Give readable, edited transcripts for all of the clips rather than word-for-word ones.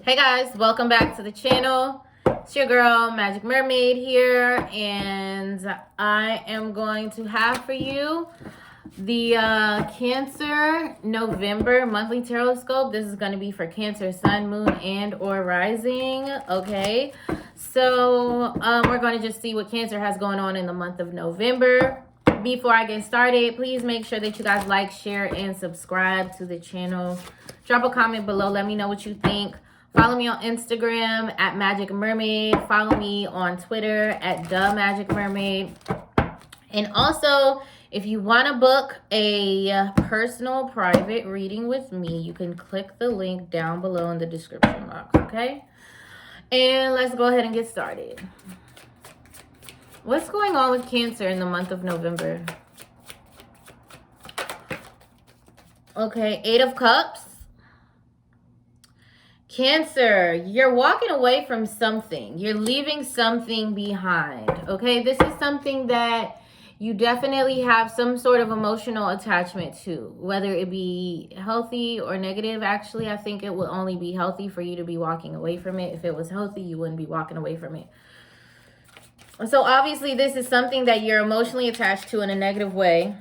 Hey guys, welcome back to the channel. It's your girl Magic Mermaid here, and I am going to have for you the Cancer November monthly tarot scope. This is going to be for Cancer Sun, Moon, and or Rising. Okay, so we're going to just see what Cancer has going on in the month of November. Before I get started, please make sure that you guys like, share, and subscribe to the channel. Drop a comment below. Let me know what you think. Follow me on Instagram at Magic Mermaid. Follow me on Twitter at The Magic Mermaid. And also, if you want to book a personal private reading with me, you can click the link down below in the description box, okay? And let's go ahead and get started. What's going on with Cancer in the month of November? Okay, 8 of Cups. Cancer, you're walking away from something. You're leaving something behind, okay? This is something that you definitely have some sort of emotional attachment to, whether it be healthy or negative. Actually, I think it will only be healthy for you to be walking away from it. If it was healthy, you wouldn't be walking away from it. So obviously, this is something that you're emotionally attached to in a negative way,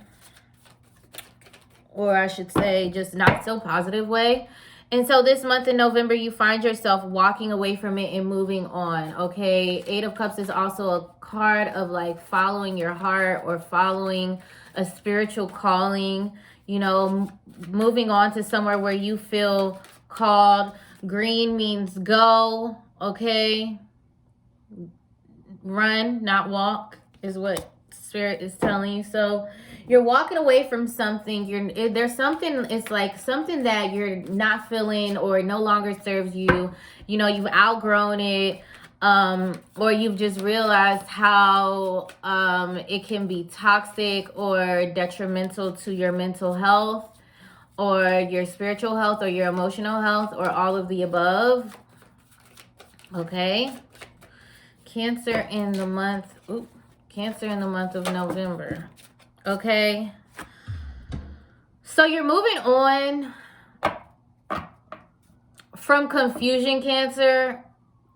or I should say just not so positive way. And so this month in November, you find yourself walking away from it and moving on, okay? 8 of Cups is also a card of like following your heart or following a spiritual calling, you know, moving on to somewhere where you feel called. Green means go, okay? Run, not walk, is what Spirit is telling you. So you're walking away from something. There's something, it's like something that you're not feeling or no longer serves you. You know, you've outgrown it, or you've just realized how it can be toxic or detrimental to your mental health or your spiritual health or your emotional health or all of the above. Okay. Cancer in the month of November. Okay. So you're moving on from confusion, Cancer,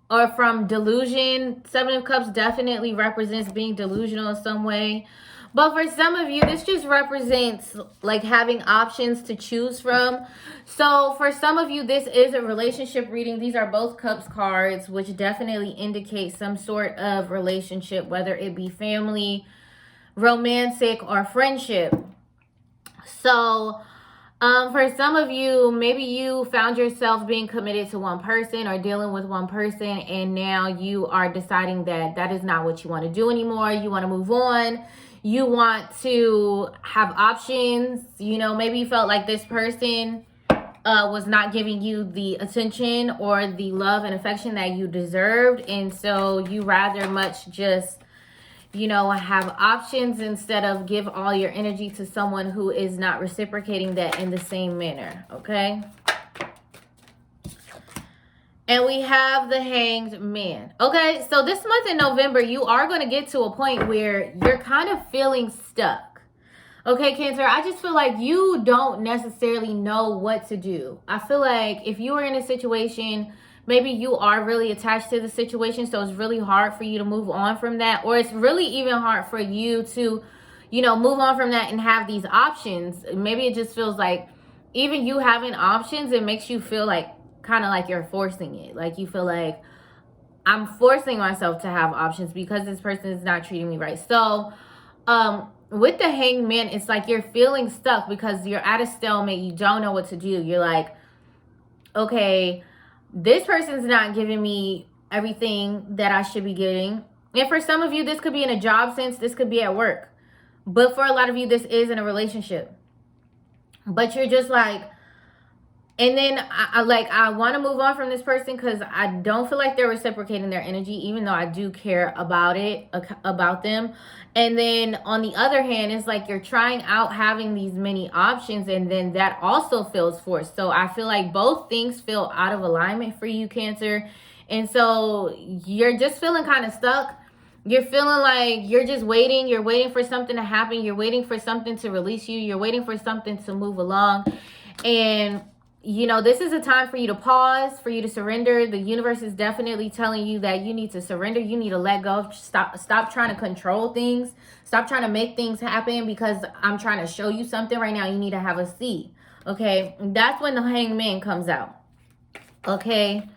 or from delusion. 7 of Cups definitely represents being delusional in some way. But for some of you, this just represents like having options to choose from. So for some of you, this is a relationship reading. These are both Cups cards, which definitely indicate some sort of relationship, whether it be family, romantic, or friendship. So for some of you, maybe you found yourself being committed to one person or dealing with one person, and now you are deciding that that is not what you want to do anymore. You want to move on. You want to have options. You know, maybe you felt like this person was not giving you the attention or the love and affection that you deserved. And so you rather much just, you know, have options instead of give all your energy to someone who is not reciprocating that in the same manner, okay? And we have the Hanged Man. Okay, so this month in November, you are going to get to a point where you're kind of feeling stuck. Okay, Cancer, I just feel like you don't necessarily know what to do. I feel like if you are in a situation, maybe you are really attached to the situation, so it's really hard for you to move on from that. Or it's really even hard for you to, you know, move on from that and have these options. Maybe it just feels like even you having options, it makes you feel like kind of like you're forcing it. Like you feel like I'm forcing myself to have options because this person is not treating me right. So with the Hanged Man, it's like you're feeling stuck because you're at a stalemate. You don't know what to do. You're like, okay, this person's not giving me everything that I should be getting. And for some of you, this could be in a job sense. This could be at work. But for a lot of you, this is in a relationship. But you're just like, and then I want to move on from this person because I don't feel like they're reciprocating their energy, even though I do care about them. And then on the other hand, it's like you're trying out having these many options, and then that also feels forced. So I feel like both things feel out of alignment for you, Cancer. And so you're just feeling kind of stuck. You're feeling like you're just waiting. You're waiting for something to happen. You're waiting for something to release you. You're waiting for something to move along. And you know, this is a time for you to pause, for you to surrender. The universe is definitely telling you that you need to surrender. You need to let go. Stop trying to control things. Stop trying to make things happen because I'm trying to show you something right now. You need to have a seat. Okay, that's when the Hangman comes out. Okay.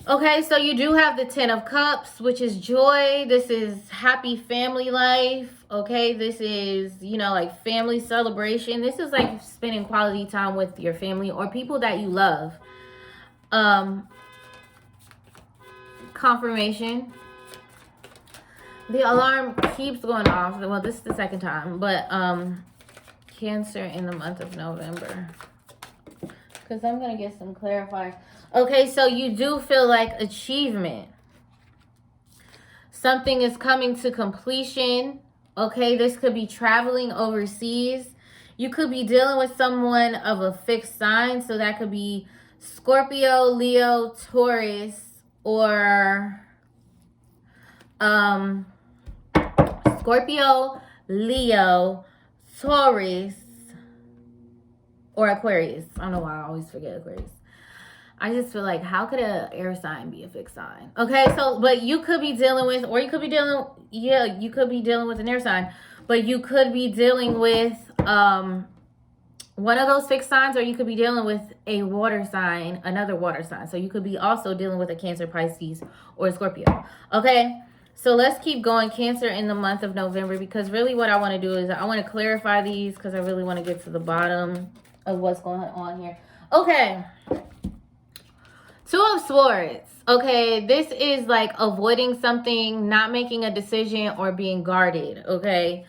Okay, so you do have the 10 of Cups, which is joy. This is happy family life. Okay, this is, you know, like family celebration. This is like spending quality time with your family or people that you love. Confirmation. The alarm keeps going off. Well, this is the second time, but Cancer in the month of November. Because I'm going to get some clarifiers. Okay, so you do feel like achievement. Something is coming to completion. Okay, this could be traveling overseas. You could be dealing with someone of a fixed sign. So that could be Scorpio, Leo, Taurus, or Scorpio, Leo, Taurus, or Aquarius. I don't know why I always forget Aquarius. I just feel like, how could an air sign be a fixed sign? Okay, so, but you could be dealing with, or you could be dealing, yeah, you could be dealing with an air sign, but you could be dealing with one of those fixed signs, or you could be dealing with a water sign, another water sign. So you could be also dealing with a Cancer, Pisces, or a Scorpio. Okay, so let's keep going. Cancer in the month of November, because really what I want to do is I want to clarify these because I really want to get to the bottom of what's going on here. Okay. Two of Swords. Okay, this is like avoiding something, not making a decision, or being guarded. Okay,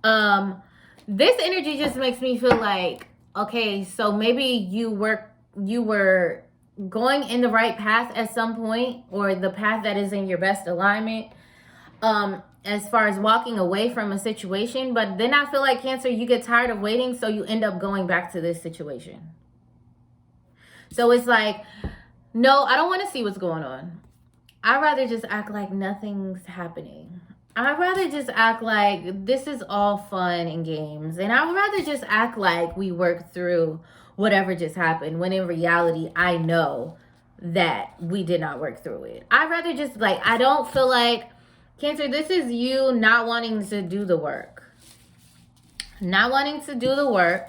this energy just makes me feel like, okay, so maybe you were going in the right path at some point, or the path that is in your best alignment, as far as walking away from a situation. But then I feel like, Cancer, you get tired of waiting, so you end up going back to this situation. So it's like, no, I don't want to see what's going on. I'd rather just act like nothing's happening. I'd rather just act like this is all fun and games. And I'd rather just act like we worked through whatever just happened, when in reality, I know that we did not work through it. I'd rather just, like, I don't feel like, Cancer, this is you not wanting to do the work. Not wanting to do the work.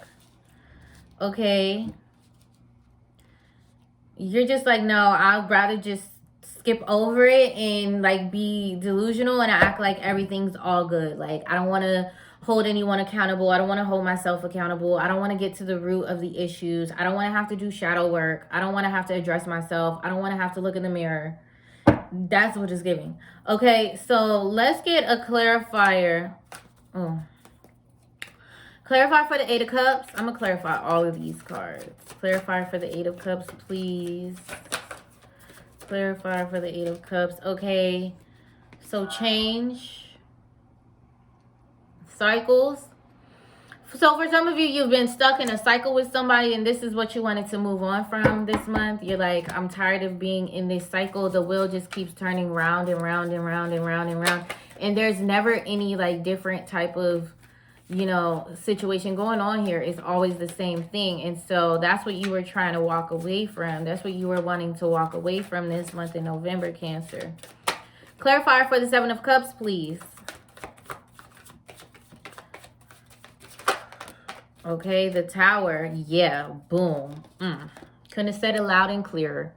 Okay. You're just like, no, I'd rather just skip over it and like be delusional and act like everything's all good. Like, I don't want to hold anyone accountable. I don't want to hold myself accountable. I don't want to get to the root of the issues. I don't want to have to do shadow work. I don't want to have to address myself. I don't want to have to look in the mirror. That's what it's giving. Okay, so let's get a clarifier. Oh. Clarify for the 8 of Cups. I'm going to clarify all of these cards. Clarify for the 8 of Cups, please. Clarify for the 8 of Cups. Okay. So change. Cycles. So for some of you, you've been stuck in a cycle with somebody, and this is what you wanted to move on from this month. You're like, I'm tired of being in this cycle. The wheel just keeps turning round and round and round and round and round. And there's never any like different type of, you know, situation going on here. It's always the same thing. And so that's what you were trying to walk away from. That's what you were wanting to walk away from this month in November, Cancer. Clarifier for the 7 of Cups, please. Okay, the Tower. Yeah, boom. Couldn't have said it loud and clear.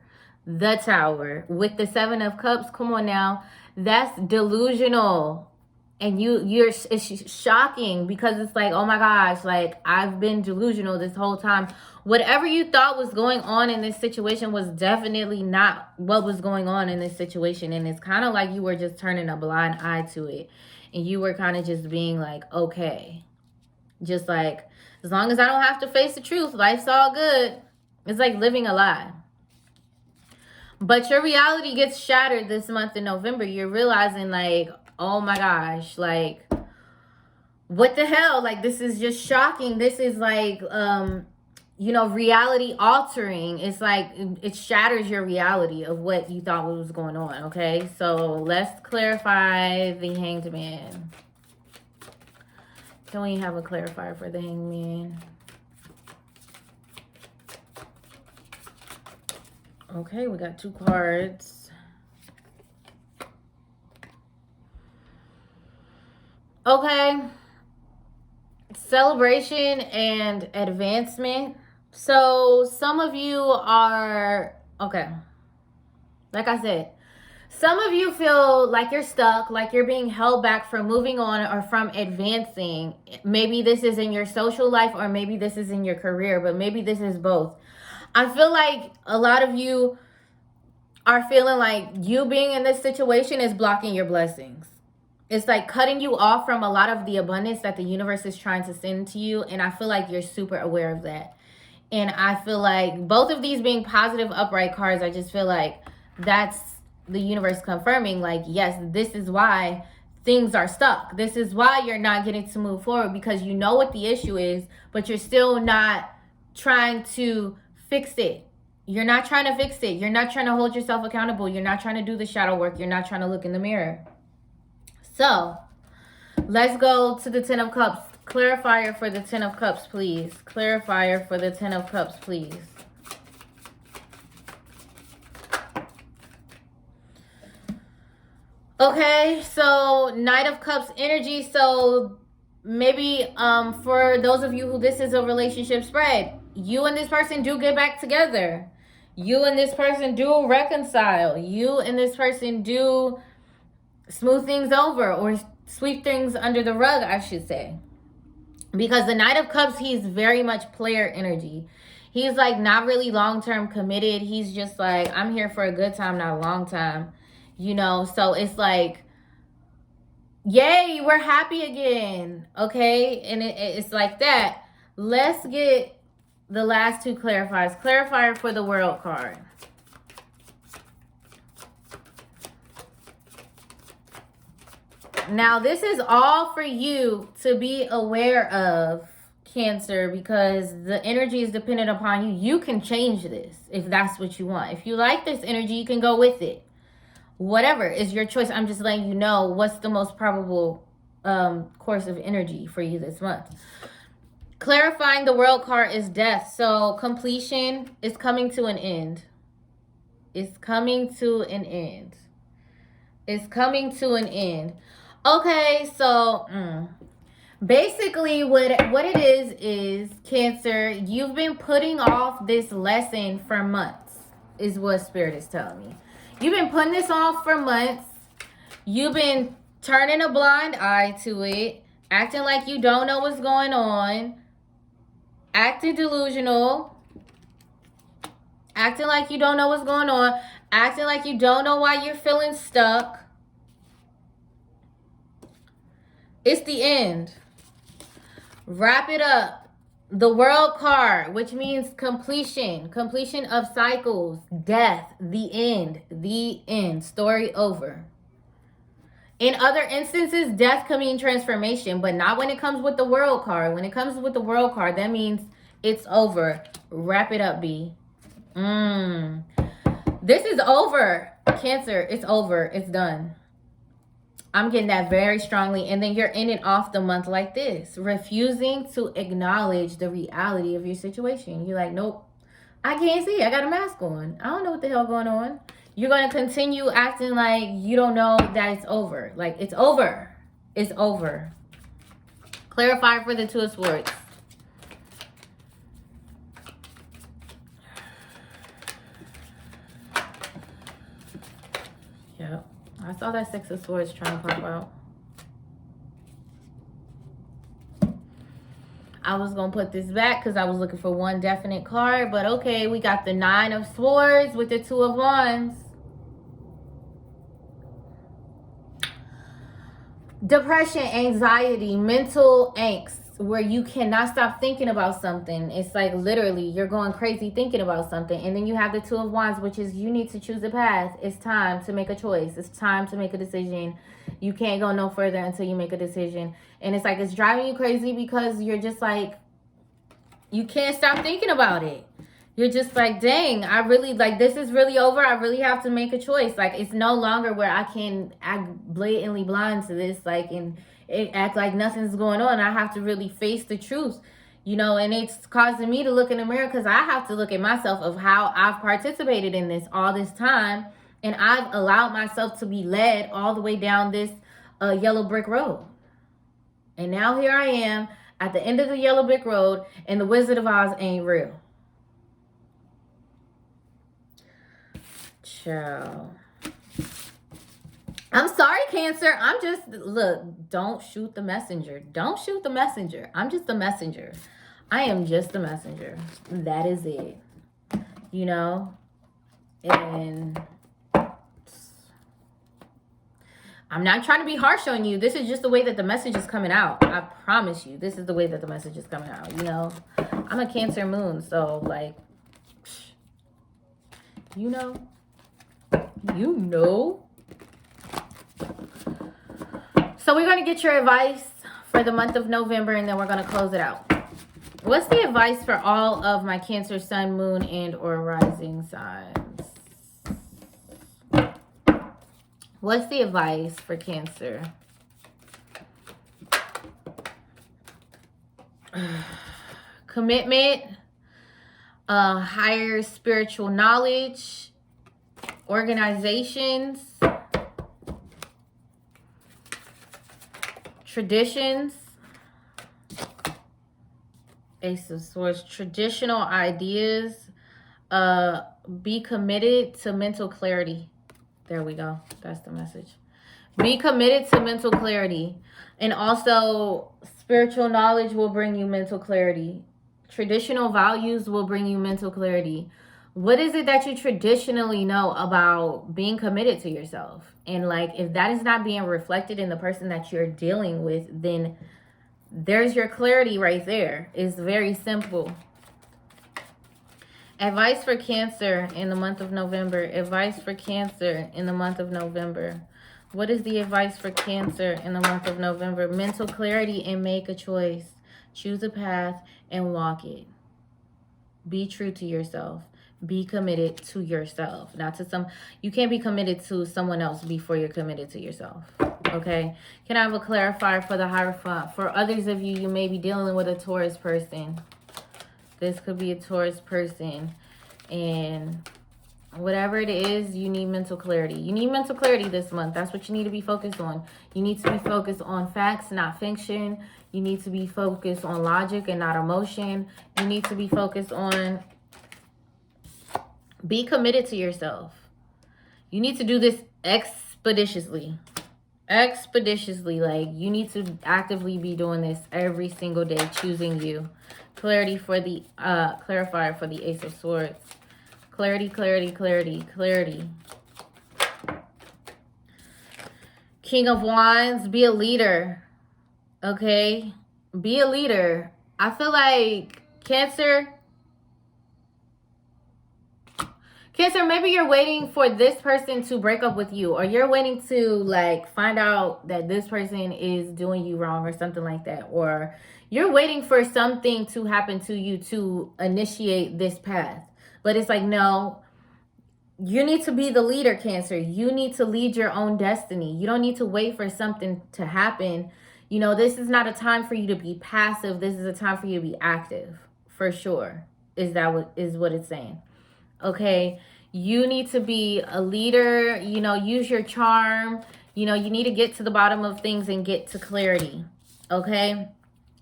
The Tower with the 7 of Cups. Come on now. That's delusional. And it's shocking, because it's like, oh my gosh, like, I've been delusional this whole time. Whatever you thought was going on in this situation was definitely not what was going on in this situation. And it's kind of like you were just turning a blind eye to it. And you were kind of just being like, okay. Just like, as long as I don't have to face the truth, life's all good. It's like living a lie. But your reality gets shattered this month in November. You're realizing, like, oh my gosh, like, what the hell? Like, this is just shocking. This is like, you know, reality altering. It's like, it shatters your reality of what you thought was going on, okay? So let's clarify the Hanged Man. Can we have a clarifier for the Hangman? Okay, we got 2 cards. Okay. Celebration and advancement. So some of you are, okay, like I said, some of you feel like you're stuck, like you're being held back from moving on or from advancing. Maybe this is in your social life or maybe this is in your career, but maybe this is both. I feel like a lot of you are feeling like you being in this situation is blocking your blessings. It's like cutting you off from a lot of the abundance that the universe is trying to send to you. And I feel like you're super aware of that. And I feel like both of these being positive upright cards, I just feel like that's the universe confirming, like, yes, this is why things are stuck. This is why you're not getting to move forward, because you know what the issue is, but you're still not trying to fix it. You're not trying to fix it. You're not trying to hold yourself accountable. You're not trying to do the shadow work. You're not trying to look in the mirror. So let's go to the 10 of Cups. Clarifier for the 10 of Cups, please. Clarifier for the 10 of Cups, please. Okay, so Knight of Cups energy. So maybe for those of you who this is a relationship spread, you and this person do get back together. You and this person do reconcile. You and this person do smooth things over or sweep things under the rug, I should say. Because the Knight of Cups, he's very much player energy. He's like not really long-term committed. He's just like, I'm here for a good time, not a long time. You know, so it's like, yay, we're happy again. Okay, and it's like that. Let's get the last 2 clarifiers. Clarifier for the World card. Now, this is all for you to be aware of, Cancer, because the energy is dependent upon you. You can change this if that's what you want. If you like this energy, you can go with it. Whatever is your choice. I'm just letting you know what's the most probable course of energy for you this month. Clarifying the World card is death. So completion is coming to an end. It's coming to an end. It's coming to an end. Okay, so basically what it is Cancer, you've been putting off this lesson for months, is what Spirit is telling me. You've been putting this off for months. You've been turning a blind eye to it, acting like you don't know what's going on, acting delusional, acting like you don't know what's going on, acting like you don't know why you're feeling stuck. It's the end. Wrap it up. The World card, which means completion. Completion of cycles. Death. The end. The end. Story over. In other instances, death can mean transformation, but not when it comes with the World card. When it comes with the World card, that means it's over. Wrap it up, B. This is over. Cancer, it's over. It's done. I'm getting that very strongly. And then you're ending off the month like this. Refusing to acknowledge the reality of your situation. You're like, nope, I can't see. I got a mask on. I don't know what the hell going on. You're going to continue acting like you don't know that it's over. Like, it's over. It's over. Clarify for the 2 of Swords. Yep. I saw that 6 of Swords trying to pop out. I was going to put this back because I was looking for one definite card. But okay, we got the 9 of Swords with the 2 of Wands. Depression, anxiety, mental angst, where you cannot stop thinking about something. It's like literally you're going crazy thinking about something. And then you have the 2 of Wands, which is you need to choose a path. It's time to make a choice. It's time to make a decision. You can't go no further until you make a decision. And it's like it's driving you crazy because you're just like, you can't stop thinking about it. You're just like, dang, I really, like, this is really over. I really have to make a choice. Like, it's no longer where I can act blatantly blind to this. Like, and act like nothing's going on. I have to really face the truth, you know, and it's causing me to look in the mirror because I have to look at myself of how I've participated in this all this time. And I've allowed myself to be led all the way down this yellow brick road. And now here I am at the end of the yellow brick road, and the Wizard of Oz ain't real. Ciao. I'm sorry, Cancer. I'm just, look, don't shoot the messenger. Don't shoot the messenger. I'm just the messenger. I am just the messenger. That is it. You know? And I'm not trying to be harsh on you. This is just the way that the message is coming out. I promise you. This is the way that the message is coming out. You know? I'm a Cancer moon. So, like, you know? You know? So we're going to get your advice for the month of November, and then we're going to close it out. What's the advice for all of my Cancer, Sun, Moon, and or rising signs? What's the advice for Cancer? Commitment, higher spiritual knowledge, organizations, traditions, Ace of Swords, traditional ideas, be committed to mental clarity. There we go. That's the message. Be committed to mental clarity. And also, spiritual knowledge will bring you mental clarity. Traditional values will bring you mental clarity. What is it that you traditionally know about being committed to yourself? And like, if that is not being reflected in the person that you're dealing with, then there's your clarity right there. It's very simple. Advice for Cancer in the month of November. Advice for Cancer in the month of November. What is the advice for Cancer in the month of November? Mental clarity and make a choice. Choose a path and walk it. Be true to yourself. Be committed to yourself. Not to some. You can't be committed to someone else before you're committed to yourself. Okay? Can I have a clarifier for the Hierophant? For others of you, you may be dealing with a Taurus person. This could be a Taurus person. And whatever it is, you need mental clarity. You need mental clarity this month. That's what you need to be focused on. You need to be focused on facts, not fiction. You need to be focused on logic and not emotion. You need to be focused on... Be committed to yourself. You need to do this expeditiously. Expeditiously. Like, you need to actively be doing this every single day, choosing you. Clarity for the clarifier for the Ace of Swords. Clarity, clarity, clarity, clarity. King of Wands, be a leader. Okay? Be a leader. I feel like Cancer, maybe you're waiting for this person to break up with you, or you're waiting to like find out that this person is doing you wrong or something like that, or you're waiting for something to happen to you to initiate this path. But it's like, no, you need to be the leader, Cancer. You need to lead your own destiny. You don't need to wait for something to happen. You know, this is not a time for you to be passive. This is a time for you to be active, for sure. Is what it's saying? Okay, you need to be a leader, you know, use your charm. You know, you need to get to the bottom of things and get to clarity, okay?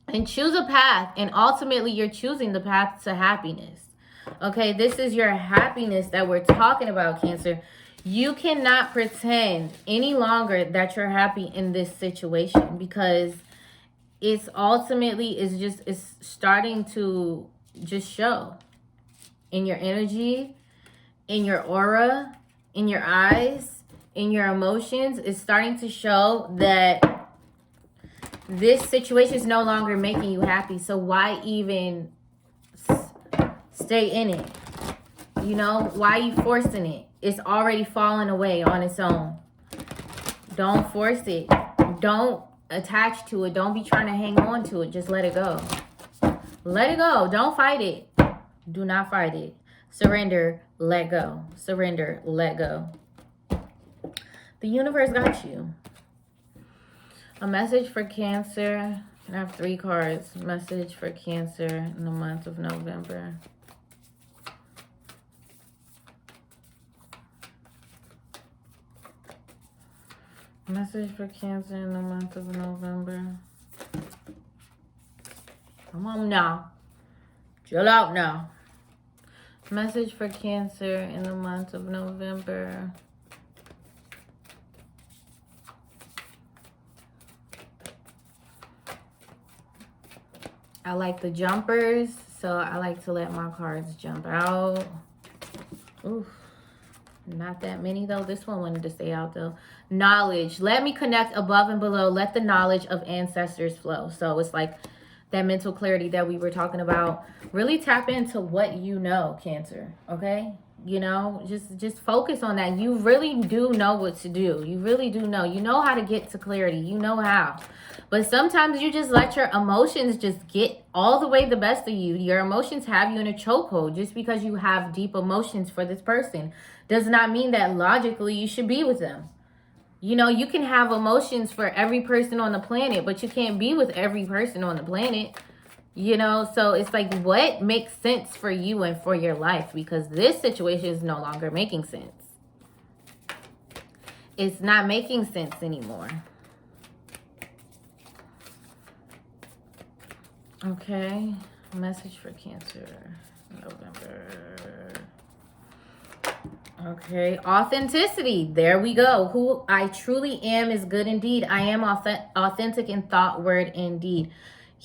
And choose a path, and ultimately you're choosing the path to happiness, okay? This is your happiness that we're talking about, Cancer. You cannot pretend any longer that you're happy in this situation, because it's ultimately, it's starting to just show. In your energy, in your aura, in your eyes, in your emotions, it's starting to show that this situation is no longer making you happy. So why even stay in it? You know, why are you forcing it? It's already falling away on its own. Don't force it. Don't attach to it. Don't be trying to hang on to it. Just let it go. Let it go. Don't fight it. Do not fight it. Surrender, let go. Surrender, let go. The universe got you. A message for Cancer. I have 3 cards. Message for Cancer in the month of November. Message for Cancer in the month of November. Come on now. Chill out now. Message for Cancer in the month of November. I like the jumpers, so I like to let my cards jump out. Oof. Not that many though. This one wanted to stay out though. Knowledge. Let me connect above and below. Let the knowledge of ancestors flow. So it's like that mental clarity that we were talking about. Really tap into what you know, Cancer. Okay? You know, just focus on that. You really do know what to do. You really do know. You know how to get to clarity. You know how. But sometimes you just let your emotions just get all the way the best of you. Your emotions have you in a chokehold. Just because you have deep emotions for this person does not mean that logically you should be with them. You know, you can have emotions for every person on the planet, but you can't be with every person on the planet. You know, so it's like, what makes sense for you and for your life? Because this situation is no longer making sense. It's not making sense anymore. Okay, message for Cancer, November. Okay, authenticity. There we go. Who I truly am is good indeed. I am authentic in thought, word, and deed.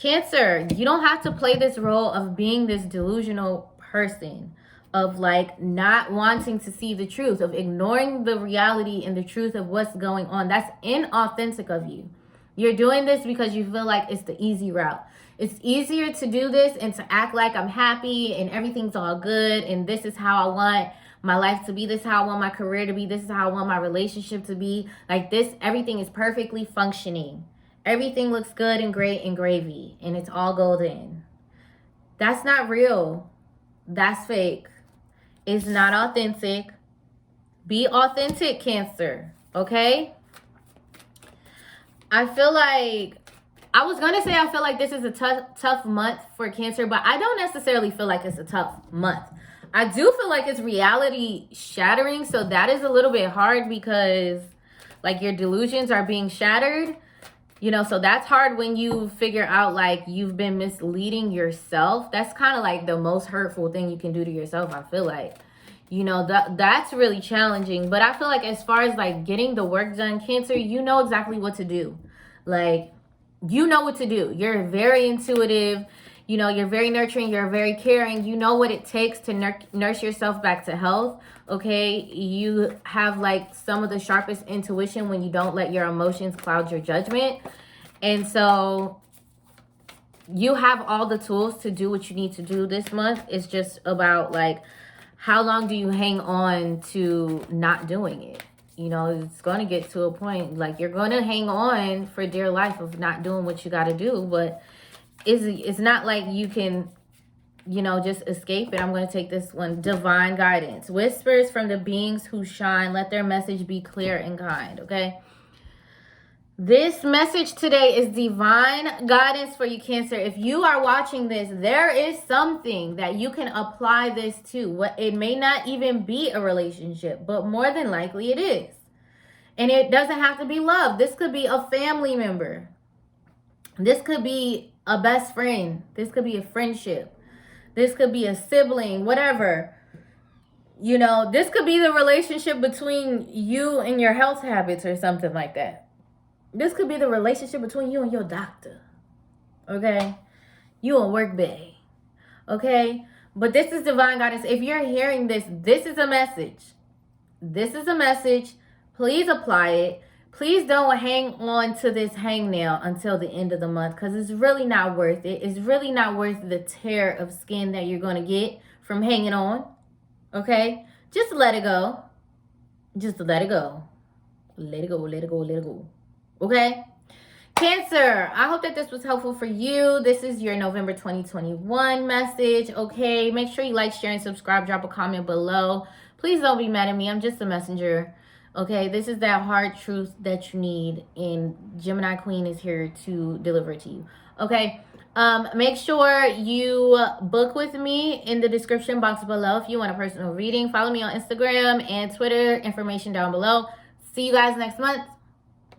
Cancer, you don't have to play this role of being this delusional person, of like not wanting to see the truth, of ignoring the reality and the truth of what's going on. That's inauthentic of you. You're doing this because you feel like it's the easy route. It's easier to do this and to act like I'm happy and everything's all good and this is how I want my life to be. This is how I want my career to be. This is how I want my relationship to be. Like this, everything is perfectly functioning. Everything looks good and great and gravy and it's all golden. That's not real. That's fake. It's not authentic. Be authentic, Cancer. Okay? I feel like, I was going to say I feel like this is a tough month for Cancer, but I don't necessarily feel like it's a tough month. I do feel like it's reality shattering, so that is a little bit hard because like your delusions are being shattered. You know, so that's hard when you figure out like you've been misleading yourself. That's kind of like the most hurtful thing you can do to yourself, I feel like. You know, that's really challenging. But I feel like as far as like getting the work done, Cancer, you know exactly what to do. Like, you know what to do. You're very intuitive. You know, you're very nurturing. You're very caring. You know what it takes to nurse yourself back to health. Okay. You have like some of the sharpest intuition when you don't let your emotions cloud your judgment. And so you have all the tools to do what you need to do this month. It's just about like, how long do you hang on to not doing it? You know, it's going to get to a point like you're going to hang on for dear life of not doing what you got to do. But it's not like you can, you know, just escape it. I'm going to take this one. Divine guidance. Whispers from the beings who shine. Let their message be clear and kind. Okay. This message today is divine guidance for you, Cancer. If you are watching this, there is something that you can apply this to. What it may not even be a relationship, but more than likely it is. And it doesn't have to be love. This could be a family member. This could be a best friend. This could be a friendship. This could be a sibling, whatever. You know, this could be the relationship between you and your health habits or something like that. This could be the relationship between you and your doctor. Okay? You on work bay. Okay? But this is divine guidance. If you're hearing this, this is a message. This is a message. Please apply it. Please don't hang on to this hangnail until the end of the month because it's really not worth it. It's really not worth the tear of skin that you're going to get from hanging on. Okay? Just let it go. Just let it go. Let it go, let it go, let it go. Okay? Cancer, I hope that this was helpful for you. This is your November 2021 message. Okay? Make sure you like, share, and subscribe. Drop a comment below. Please don't be mad at me. I'm just a messenger. Okay, this is that hard truth that you need, and Gemini Queen is here to deliver it to you. Okay, make sure you book with me in the description box below if you want a personal reading. Follow me on Instagram and Twitter, information down below. See you guys next month.